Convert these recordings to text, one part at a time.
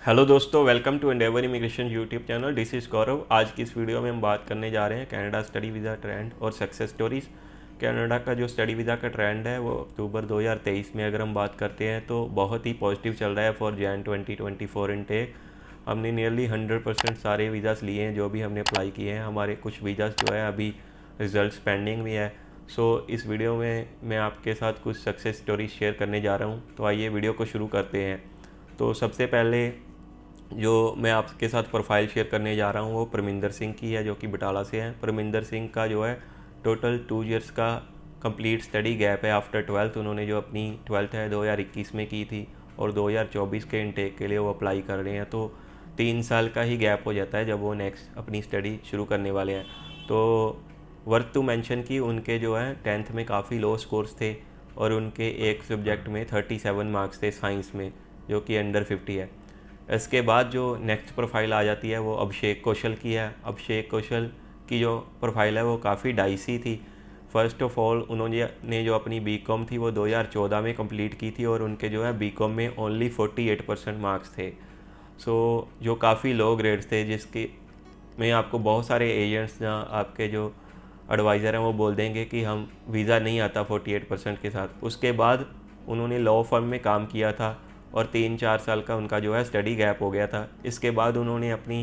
Hello दोस्तों, welcome to Endeavour Immigration YouTube channel. This is Gaurav. आज की इस वीडियो में हम बात करने जा रहे हैं कनाडा स्टडी वीज़ा ट्रेंड और सक्सेस स्टोरीज़। कनाडा का जो स्टडी वीज़ा का ट्रेंड है वो अक्टूबर 2023 में अगर हम बात करते हैं तो बहुत ही पॉजिटिव चल रहा है फॉर जैन 2024 इनटेक। हमने नियरली 100% सारे वीज़ाज़ लिए हैं जो भी हमने अप्लाई किए हैं। हमारे कुछ वीज़ाज़ जो है अभी रिज़ल्ट पेंडिंग भी है। सो इस वीडियो में मैं आपके साथ कुछ सक्सेस स्टोरीज शेयर करने जा रहा हूँ। तो आइए वीडियो को शुरू करते हैं। तो सबसे पहले जो मैं आपके साथ प्रोफाइल शेयर करने जा रहा हूँ वो परमिंदर सिंह की है, जो कि बटाला से हैं। परमिंदर सिंह का जो है टोटल 2 इयर्स का कंप्लीट स्टडी गैप है आफ्टर 12th। उन्होंने जो अपनी 12th है 2021 में की थी और 2024 के इनटेक के लिए वो अप्लाई कर रहे हैं। तो 3 साल का ही गैप हो जाता है जब वो नेक्स्ट अपनी स्टडी शुरू करने वाले हैं। तो वर्थ टू मेंशन कि उनके जो है 10th में काफ़ी लो स्कोर्स थे और उनके एक सब्जेक्ट में 37 मार्क्स थे साइंस में, जो कि अंडर 50 है। इसके बाद जो नेक्स्ट प्रोफाइल आ जाती है वो अभिषेक कौशल की है। अभिषेक कौशल की जो प्रोफाइल है वो काफ़ी डाइसी थी। फ़र्स्ट ऑफ ऑल उन्होंने जो अपनी बीकॉम थी वो 2014 में कंप्लीट की थी और उनके जो है बीकॉम में ओनली 48% मार्क्स थे। सो जो काफ़ी लो ग्रेड्स थे, जिसके में आपको बहुत सारे एजेंट्स या आपके जो एडवाइज़र हैं वो बोल देंगे कि हम वीज़ा नहीं आता 48% के साथ। उसके बाद उन्होंने लॉ फर्म में काम किया था और 3-4 साल का उनका जो है स्टडी गैप हो गया था। इसके बाद उन्होंने अपनी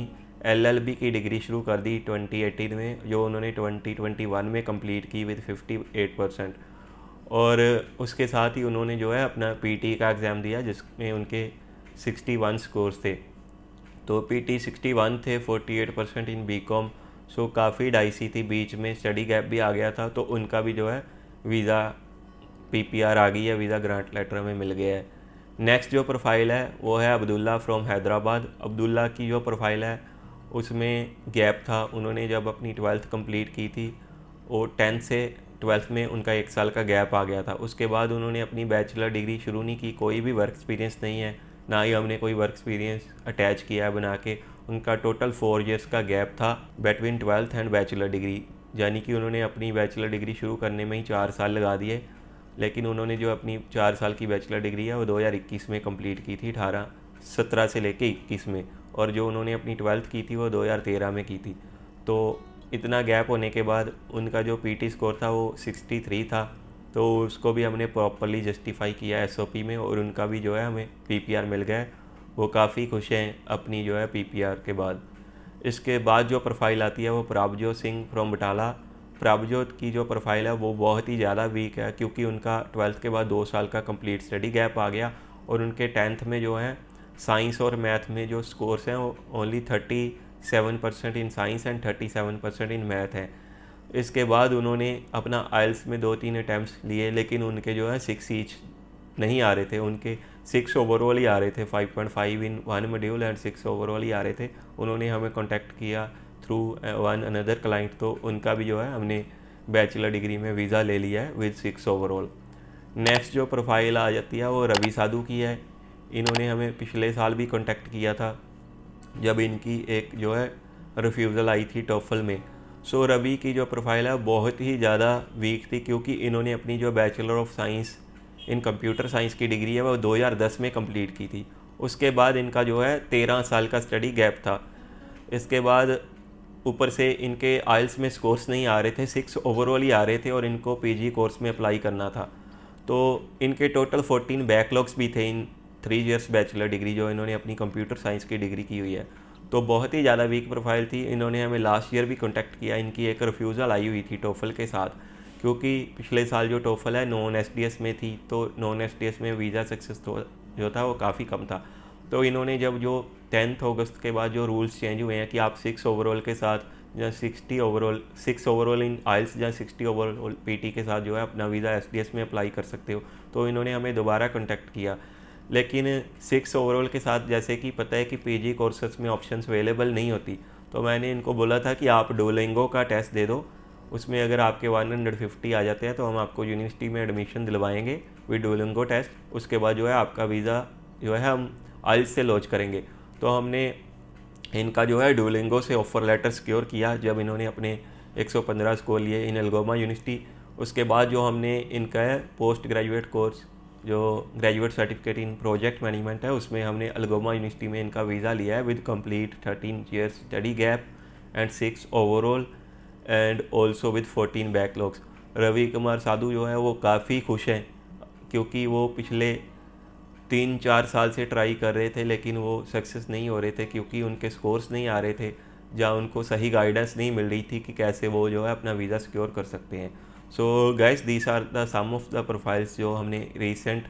LLB की डिग्री शुरू कर दी 2018 में, जो उन्होंने 2021 में कंप्लीट की विद 58%। और उसके साथ ही उन्होंने जो है अपना PT का एग्ज़ाम दिया जिसमें उनके 61 स्कोर्स थे। तो PT 61 थे, 48% इन बीकॉम। सो काफ़ी डाइसी थी, बीच में स्टडी गैप भी आ गया था। तो उनका भी जो है वीज़ा PPR आ गई है, वीज़ा ग्रांट लेटर में मिल गया है। नेक्स्ट जो प्रोफाइल है वो है अब्दुल्ला फ्रॉम हैदराबाद। अब्दुल्ला की जो प्रोफाइल है उसमें गैप था। उन्होंने जब अपनी 12th कंप्लीट की थी वो 10th से 12th में उनका 1 साल का गैप आ गया था। उसके बाद उन्होंने अपनी बैचलर डिग्री शुरू नहीं की। कोई भी वर्क एक्सपीरियंस नहीं है, ना ही हमने कोई वर्क एक्सपीरियंस अटैच किया है बना के। उनका टोटल 4 इयर्स का गैप था between 12th and bachelor degree, यानी कि उन्होंने अपनी बैचलर डिग्री शुरू करने में ही 4 साल लगा दिए। लेकिन उन्होंने जो अपनी 4 साल की बैचलर डिग्री है वो 2021 में कंप्लीट की थी, 17 से लेके 21 में। और जो उन्होंने अपनी 12th की थी वो 2013 में की थी। तो इतना गैप होने के बाद उनका जो PT स्कोर था वो 63 था। तो उसको भी हमने प्रॉपरली जस्टिफाई किया SOP में और उनका भी जो है हमें PPR मिल गया है। वो काफ़ी खुश हैं अपनी जो है PPR के बाद। इसके बाद जो प्रोफाइल आती है वो प्रभजोत सिंह फ्रॉम बटाला। प्रभजोत की जो प्रोफाइल है वो बहुत ही ज़्यादा वीक है, क्योंकि उनका 12th के बाद 2 साल का कंप्लीट स्टडी गैप आ गया और उनके 10th में जो है साइंस और मैथ में जो स्कोर्स हैं वो only 37% in science and 37% in math है। इसके बाद उन्होंने अपना IELTS में 2-3 अटैम्प्ट्स लिए, लेकिन उनके जो है 6 ईच नहीं आ रहे थे। उनके 6 ओवरऑल ही आ रहे थे, 5.5 इन 1 मॉड्यूल एंड 6 ओवरऑल ही आ रहे थे। उन्होंने हमें कांटेक्ट किया थ्रू वन अनदर क्लाइंट, तो उनका भी जो है हमने बैचलर डिग्री में वीज़ा ले लिया है विद 6 ओवरऑल। नेक्स्ट जो प्रोफाइल आ जाती है वो रवि साधु की है। इन्होंने हमें पिछले साल भी कांटेक्ट किया था जब इनकी एक जो है रिफ्यूज़ल आई थी टोफल में। सो रवि की जो प्रोफाइल है बहुत ही ज़्यादा वीक थी, क्योंकि इन्होंने अपनी जो bachelor of science in computer science की डिग्री है वो 2010 में कंप्लीट की थी। उसके बाद इनका जो है 13 साल का स्टडी गैप था। इसके बाद ऊपर से इनके IELTS में स्कोर्स नहीं आ रहे थे, 6 ओवरऑल ही आ रहे थे और इनको PG कोर्स में अप्लाई करना था। तो इनके टोटल 14 बैकलॉग्स भी थे इन 3 इयर्स बैचलर डिग्री जो इन्होंने अपनी कंप्यूटर साइंस की डिग्री की हुई है। तो बहुत ही ज़्यादा वीक प्रोफाइल थी। इन्होंने हमें लास्ट ईयर भी कॉन्टैक्ट किया। इनकी एक रिफ्यूज़ल आई हुई थी टोफल के साथ, क्योंकि पिछले साल जो टोफल है नॉन SDS में थी, तो नॉन SDS में वीज़ा सक्सेस जो था वो काफ़ी कम था। तो इन्होंने जब जो 10 अगस्त के बाद जो रूल्स चेंज हुए हैं कि आप 6 ओवरऑल के साथ या 6 ओवरऑल इन IELTS या 60 ओवरऑल PT के साथ जो है अपना वीज़ा SDS में अप्लाई कर सकते हो, तो इन्होंने हमें दोबारा कॉन्टैक्ट किया। लेकिन 6 ओवरऑल के साथ जैसे कि पता है कि PG कोर्सेस में ऑप्शंस अवेलेबल नहीं होती, तो मैंने इनको बोला था कि आप डुओलिंगो का टेस्ट दे दो। उसमें अगर आपके 150 आ जाते हैं तो हम आपको यूनिवर्सिटी में एडमिशन दिलवाएंगे विद डुओलिंगो टेस्ट। उसके बाद जो है आपका वीज़ा जो है हम IELTS से लॉन्च करेंगे। तो हमने इनका जो है डुओलिंगो से ऑफ़र लेटर सिक्योर किया जब इन्होंने अपने 115 स्कोर लिए इन एल्गोमा यूनिवर्सिटी। उसके बाद जो हमने इनका है पोस्ट ग्रेजुएट कोर्स जो graduate certificate in project management है उसमें हमने अलगोमा यूनिवर्सिटी में इनका वीज़ा लिया है with complete 13 years study gap and 6 overall and also with 14 backlogs. Ravi Kumar Sadhu जो है वो काफ़ी खुश हैं क्योंकि वो पिछले 3-4 साल से ट्राई कर रहे थे लेकिन वो सक्सेस नहीं हो रहे थे क्योंकि उनके स्कोर्स नहीं आ रहे थे, जहाँ उनको सही गाइडेंस नहीं मिल रही थी कि कैसे वो जो है अपना वीज़ा सिक्योर कर सकते हैं। So guys these are the some of the profiles जो हमने रिसेंट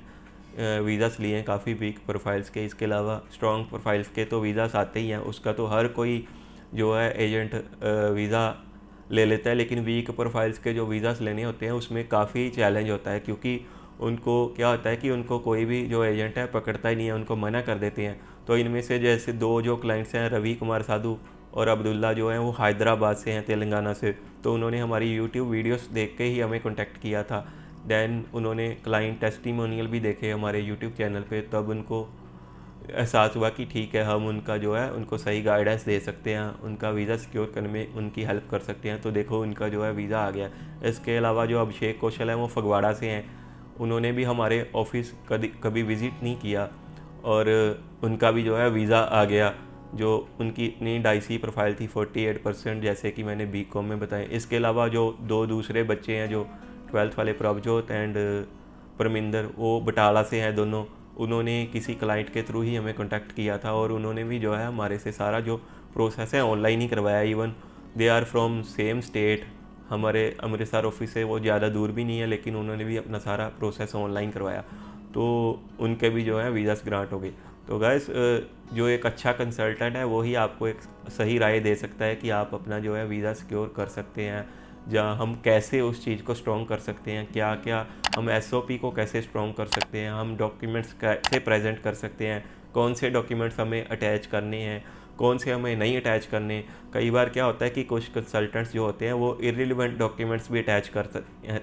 वीज़ास लिए हैं, काफ़ी वीक प्रोफाइल्स के। इसके अलावा स्ट्रॉन्ग प्रोफाइल्स के तो वीज़ास आते ही हैं, उसका तो हर कोई जो है एजेंट वीज़ा ले लेता है, लेकिन वीक प्रोफाइल्स के जो वीज़ास लेने होते हैं उसमें काफ़ी चैलेंज होता है क्योंकि उनको क्या होता है कि उनको कोई भी जो एजेंट है पकड़ता ही नहीं है, उनको मना कर देते हैं। तो इनमें से जैसे 2 जो क्लाइंट्स हैं, रवि कुमार साधु और अब्दुल्ला जो हैं, वो हैदराबाद से हैं, तेलंगाना से। तो उन्होंने हमारी यूट्यूब वीडियोस देख के ही हमें कॉन्टैक्ट किया था। दैन उन्होंने क्लाइंट टेस्टिमोनियल भी देखे हमारे यूट्यूब चैनल पे, तब उनको एहसास हुआ कि ठीक है हम उनका जो है उनको सही गाइडेंस दे सकते हैं, उनका वीज़ा सिक्योर करने में उनकी हेल्प कर सकते हैं। तो देखो उनका जो है वीज़ा आ गया। इसके अलावा जो अभिषेक कौशल है वो फगवाड़ा से हैं, उन्होंने भी हमारे ऑफिस कभी विज़िट नहीं किया और उनका भी जो है वीज़ा आ गया। जो उनकी इतनी डाइसी प्रोफाइल थी 48% जैसे कि मैंने बीकॉम में बताया। इसके अलावा जो 2 दूसरे बच्चे हैं जो 12th वाले प्रभजोत एंड परमिंदर, वो बटाला से हैं दोनों। उन्होंने किसी क्लाइंट के थ्रू ही हमें कांटेक्ट किया था और उन्होंने भी जो है हमारे से सारा जो प्रोसेस है ऑनलाइन ही करवाया। Even they are from same state, हमारे अमृतसर ऑफिस से वो ज़्यादा दूर भी नहीं है, लेकिन उन्होंने भी अपना सारा प्रोसेस ऑनलाइन करवाया, तो उनके भी जो है वीज़ास ग्रांट हो गए। तो गाइस जो एक अच्छा कंसल्टेंट है वो ही आपको एक सही राय दे सकता है कि आप अपना जो है वीज़ा सिक्योर कर सकते हैं, जहाँ हम कैसे उस चीज़ को स्ट्रॉन्ग कर सकते हैं, क्या क्या हम एसओपी को कैसे स्ट्रॉन्ग कर सकते हैं, हम डॉक्यूमेंट्स कैसे प्रेजेंट कर सकते हैं, कौन से डॉक्यूमेंट्स हमें अटैच करने हैं, कौन से हमें नहीं अटैच करने। कई बार क्या होता है कि कुछ कंसल्टेंट्स जो होते हैं वो इररिलेवेंट डॉक्यूमेंट्स भी अटैच कर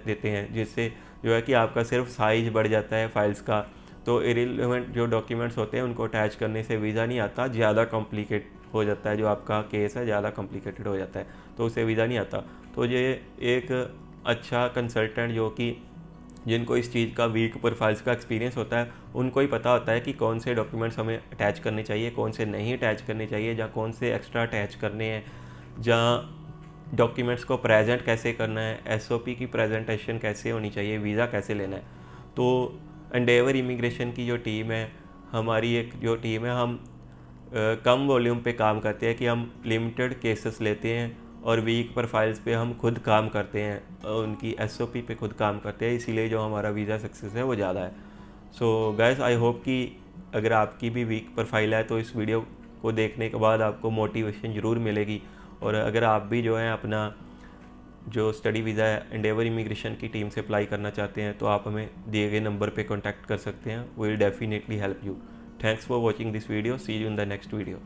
देते हैं, जिससे जो है कि आपका सिर्फ साइज बढ़ जाता है फाइल्स का। तो इररिलेवेंट जो डॉक्यूमेंट्स होते हैं उनको अटैच करने से वीज़ा नहीं आता, ज़्यादा कॉम्प्लिकेट हो जाता है, जो आपका केस है ज़्यादा कॉम्प्लिकेटेड हो जाता है, तो उससे वीज़ा नहीं आता। तो ये एक अच्छा कंसल्टेंट जो कि जिनको इस चीज़ का वीक प्रोफाइल्स का एक्सपीरियंस होता है, उनको ही पता होता है कि कौन से डॉक्यूमेंट्स हमें अटैच करने चाहिए, कौन से नहीं अटैच करने चाहिए, या कौन से एक्स्ट्रा अटैच करने हैं, जहाँ डॉक्यूमेंट्स को प्रेजेंट कैसे करना है, एसओपी की प्रेजेंटेशन कैसे होनी चाहिए, वीज़ा कैसे लेना है। तो एंडेवर इमिग्रेशन की जो टीम है, हमारी एक जो टीम है, हम कम वॉल्यूम पे काम करते हैं कि हम लिमिटेड केसेस लेते हैं और वीक प्रोफाइल्स पे हम खुद काम करते हैं, उनकी एसओपी पे खुद काम करते हैं, इसीलिए जो हमारा वीज़ा सक्सेस है वो ज़्यादा है। सो गाइस आई होप कि अगर आपकी भी वीक प्रोफाइल है तो इस वीडियो को देखने के बाद आपको मोटिवेशन ज़रूर मिलेगी, और अगर आप भी जो है अपना जो स्टडी वीज़ा है एंडेवर इमिग्रेशन की टीम से अप्लाई करना चाहते हैं तो आप हमें दिए गए नंबर पे कांटेक्ट कर सकते हैं। We will definitely help you. Thanks for watching this video, see you in the next video.